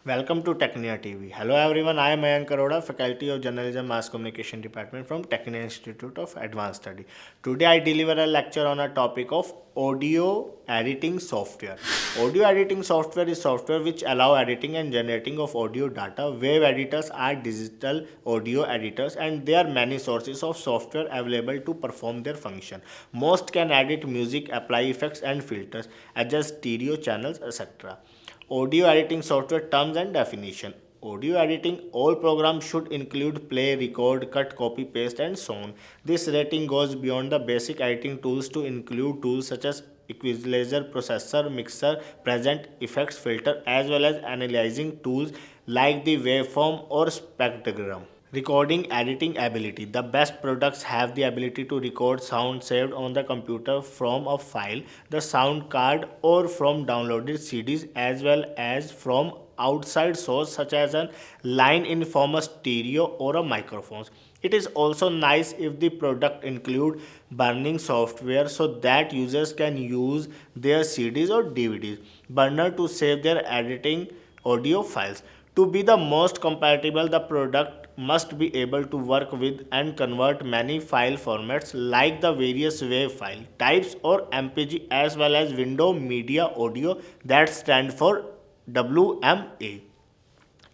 Welcome to Technia TV. Hello everyone, I am Mayank Aroda, Faculty of Journalism Mass Communication Department from Technia Institute of Advanced Study. Today I deliver a lecture on a topic of audio editing software. Audio editing software is software which allow editing and generating of audio data. Wave editors are digital audio editors and there are many sources of software available to perform their function. Most can edit music, apply effects and filters, adjust stereo channels, etc. Audio editing software terms and definition. Audio editing, all programs should include play, record, cut, copy, paste, and so on. This rating goes beyond the basic editing tools to include tools such as equalizer, processor, mixer, present, effects, filter, as well as analyzing tools like the waveform or spectrogram. Recording editing ability. The best products have the ability to record sound saved on the computer from a file, the sound card, or from downloaded CDs, as well as from outside source such as a line in from a stereo or a microphone. It is also nice if the product include burning software so that users can use their CDs or DVDs burner to save their editing audio files. To be the most compatible, the product must be able to work with and convert many file formats like the various WAV file types or MPG as well as window media audio that stand for WMA.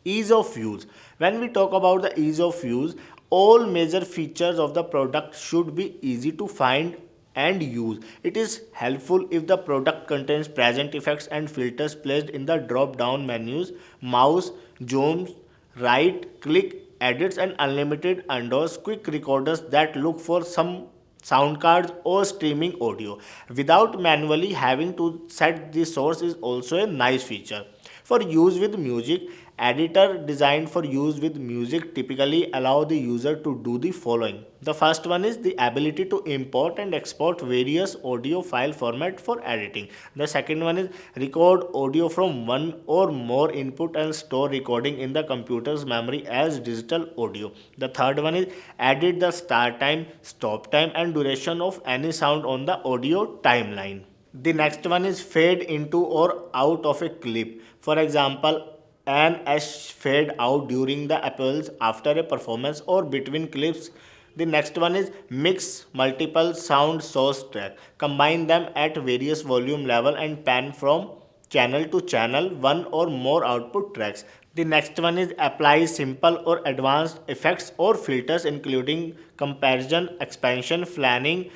Ease of use. When we talk about the ease of use, all major features of the product should be easy to find and use. It is helpful if the product contains present effects and filters placed in the drop down menus, mouse, zooms, right click, edits, and unlimited undoes quick recorders that look for some sound cards or streaming audio without manually having to set the source is also a nice feature. For use with music, editor designed for use with music typically allow the user to do the following. The first one is the ability to import and export various audio file format for editing. The second one is record audio from one or more input and store recording in the computer's memory as digital audio. The third one is edit the start time, stop time and duration of any sound on the audio timeline. The next one is fade into or out of a clip. For example, an S fade out during the applause after a performance or between clips. The next one is mix multiple sound source track. Combine them at various volume level and pan from channel to channel one or more output tracks. The next one is apply simple or advanced effects or filters including comparison, expansion, flanning,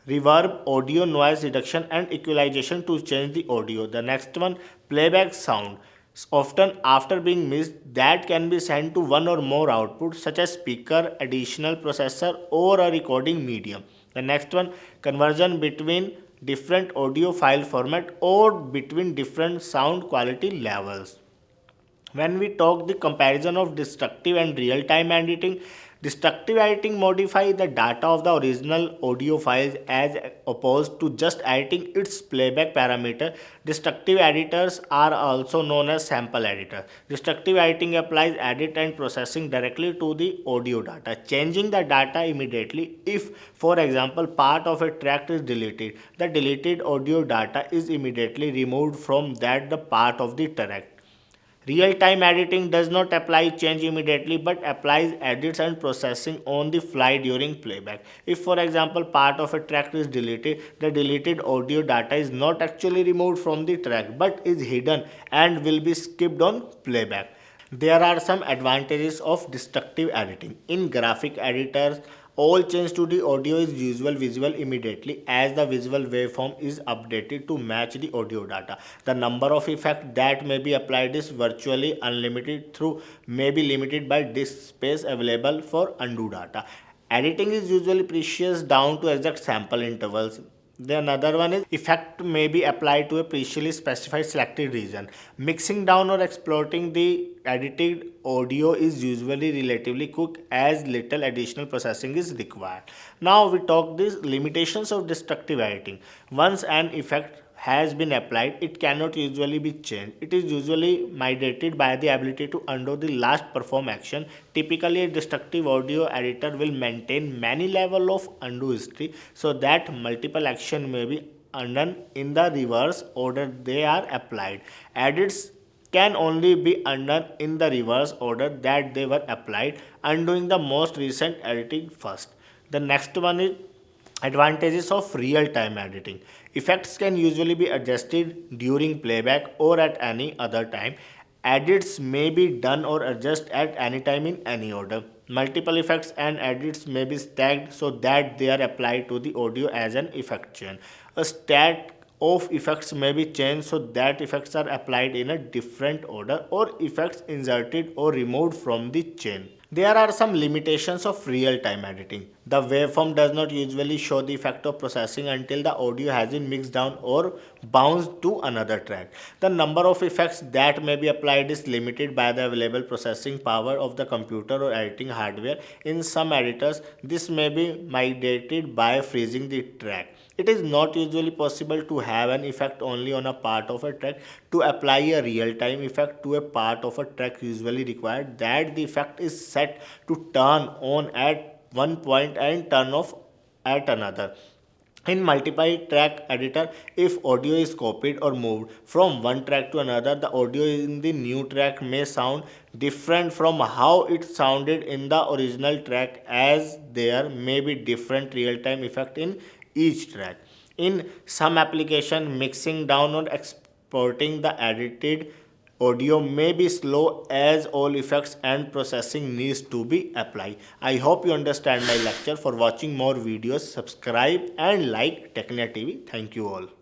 reverb, audio noise reduction and equalization to change the audio. The next one, playback sound. Often after being mixed that can be sent to one or more outputs such as speaker, additional processor or a recording medium. The next one, conversion between different audio file format or between different sound quality levels. When we talk the comparison of destructive and real-time editing, destructive editing modify the data of the original audio files as opposed to just editing its playback parameter. Destructive editors are also known as sample editors. Destructive editing applies edit and processing directly to the audio data, changing the data immediately. If, for example, part of a track is deleted, the deleted audio data is immediately removed from that the part of the track. Real-time editing does not apply change immediately but applies edits and processing on the fly during playback. If for example part of a track is deleted, the deleted audio data is not actually removed from the track but is hidden and will be skipped on playback. There are some advantages of destructive editing. In graphic editors, all change to the audio is usual visible immediately as the visual waveform is updated to match the audio data. The number of effects that may be applied is virtually unlimited through may be limited by disk space available for undo data. Editing is usually precious down to exact sample intervals. The another one is effect may be applied to a previously specified selected region. Mixing down or exploiting the edited audio is usually relatively quick as little additional processing is required. Now we talk the limitations of destructive editing. Once an effect has been applied, it cannot usually be changed. It is usually mediated by the ability to undo the last perform action. Typically, a destructive audio editor will maintain many level of undo history so that multiple action may be undone in the reverse order they are applied. Edits can only be undone in the reverse order that they were applied, undoing the most recent editing first. The next one is advantages of real time editing. Effects can usually be adjusted during playback or at any other time. Edits may be done or adjusted at any time in any order. Multiple effects and edits may be stacked so that they are applied to the audio as an effect chain. A stack of effects may be changed so that effects are applied in a different order or effects inserted or removed from the chain. There are some limitations of real-time editing. The waveform does not usually show the effect of processing until the audio has been mixed down or bounced to another track. The number of effects that may be applied is limited by the available processing power of the computer or editing hardware. In some editors, this may be mitigated by freezing the track. It is not usually possible to have an effect only on a part of a track. To apply a real-time effect to a part of a track usually required that the effect is set to turn on at one point and turn off at another. In multi-track editor, if audio is copied or moved from one track to another, the audio in the new track may sound different from how it sounded in the original track, as there may be different real-time effect in each track. In some application, mixing down or exporting the edited audio may be slow as all effects and processing needs to be applied. I hope you understand my lecture. For watching more videos, subscribe and like Technia TV. Thank you all.